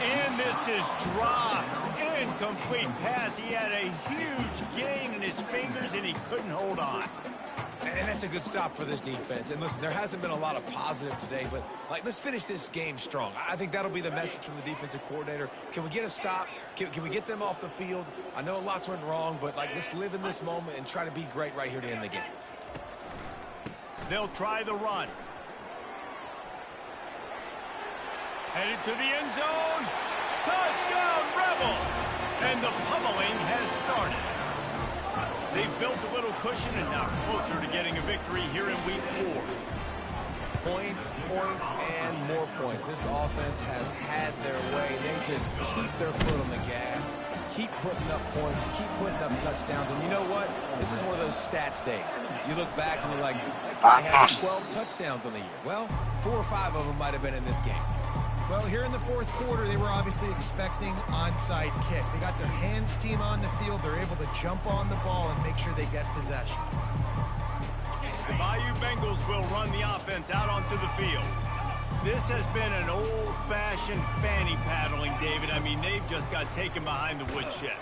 And this is dropped. Incomplete pass. He had a huge gain in his fingers, and he couldn't hold on. And that's a good stop for this defense. And listen, there hasn't been a lot of positive today, but let's finish this game strong. I think that'll be the message from the defensive coordinator. Can we get a stop? Can we get them off the field? I know lots went wrong, but let's live in this moment and try to be great right here to end the game. They'll try the run. Headed to the end zone. Touchdown, Rebels! And the pummeling has started. They've built a little cushion and now closer to getting a victory here in week 4. Points, points, and more points. This offense has had their way. They just keep their foot on the gas, keep putting up points, keep putting up touchdowns. And you know what? This is one of those stats days. You look back and you're like, that guy had 12 touchdowns on the year. Well, 4 or 5 of them might have been in this game. Well, here in the fourth quarter, they were obviously expecting onside kick. They got their hands team on the field. They're able to jump on the ball and make sure they get possession. The Bayou Bengals will run the offense out onto the field. This has been an old-fashioned fanny paddling, David. I mean, they've just got taken behind the woodshed.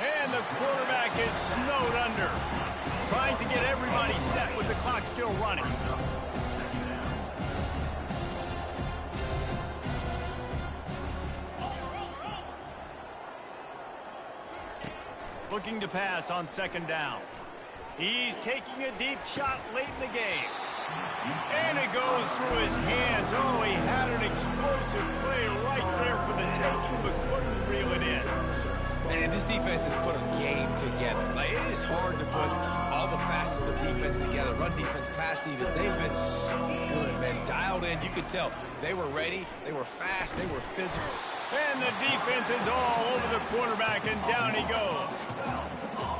And the quarterback is snowed under. Trying to get everybody set with the clock still running. Looking to pass on second down. He's taking a deep shot late in the game. And it goes through his hands. Oh, he had an explosive play right there for the taking, but couldn't reel it in. And this defense has put a game together. Like, it is hard to put all the facets of defense together. Run defense, pass defense. They've been so good, man. Dialed in. You could tell they were ready. They were fast. They were physical. And the defense is all over the quarterback, and down he goes.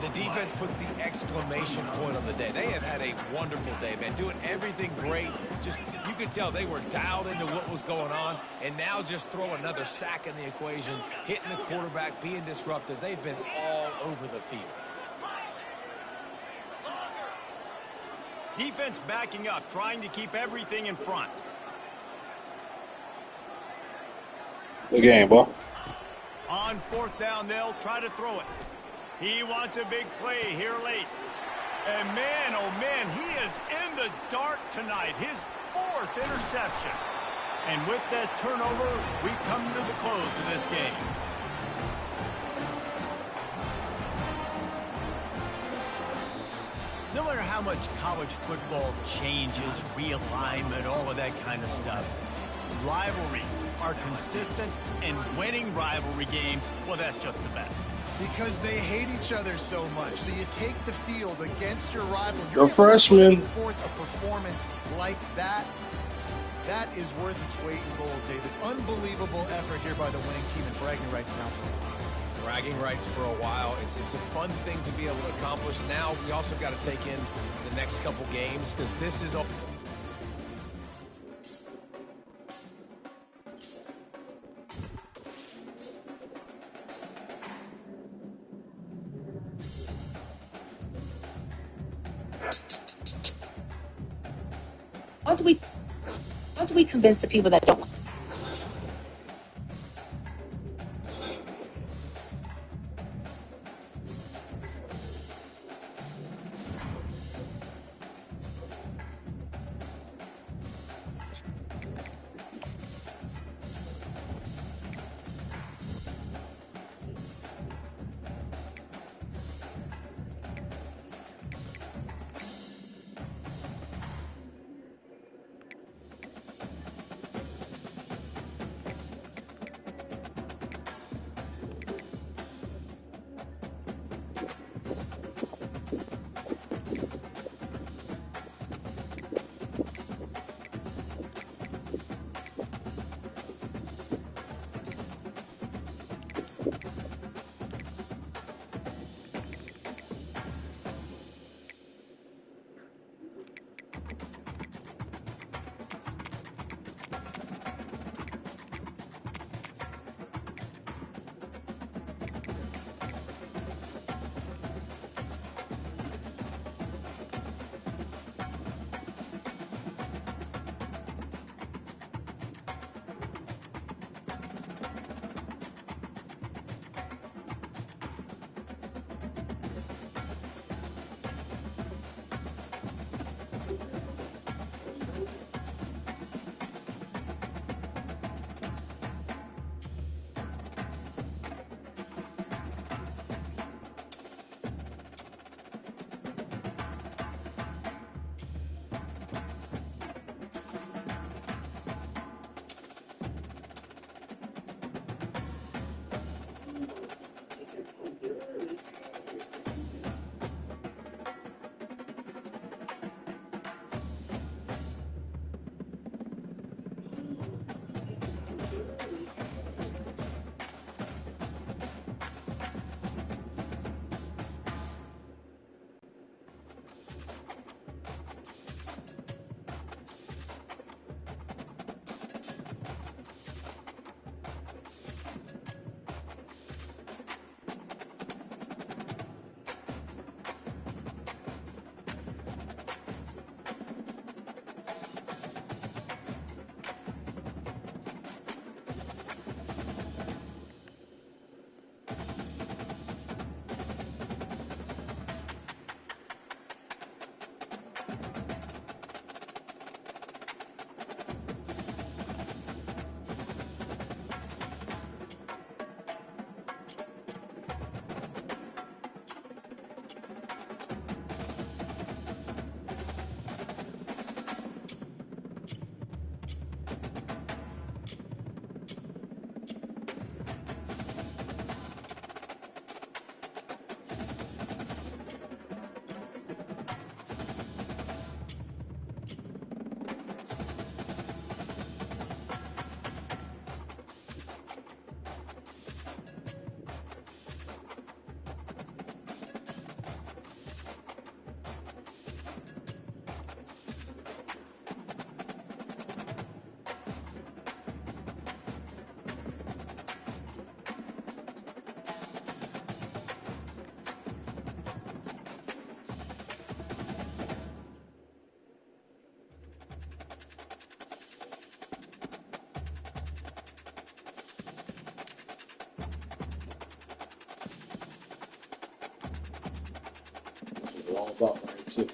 The defense puts the exclamation point on the day. They have had a wonderful day, man. Doing everything great. Just, you could tell they were dialed into what was going on. And now just throw another sack in the equation, hitting the quarterback, being disruptive. They've been all over the field. Defense backing up, trying to keep everything in front. Good game, boy. On fourth down, they'll try to throw it. He wants a big play here late. And man, oh man, he is in the dark tonight. His 4th interception. And with that turnover, we come to the close of this game. No matter how much college football changes, realignment, all of that kind of stuff, rivalries are consistent, and winning rivalry games, well, that's just the best. Because they hate each other so much. So you take the field against your rival. Go freshman. Forth a performance like that. That is worth its weight in gold, David. Unbelievable effort here by the winning team, and bragging rights now for a while. Bragging rights for a while. It's a fun thing to be able to accomplish. Now we also got to take in the next couple games, because this is a once we convince the people that don't up, right? Shit.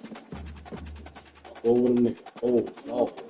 Fuck over them niggas. Oh, no.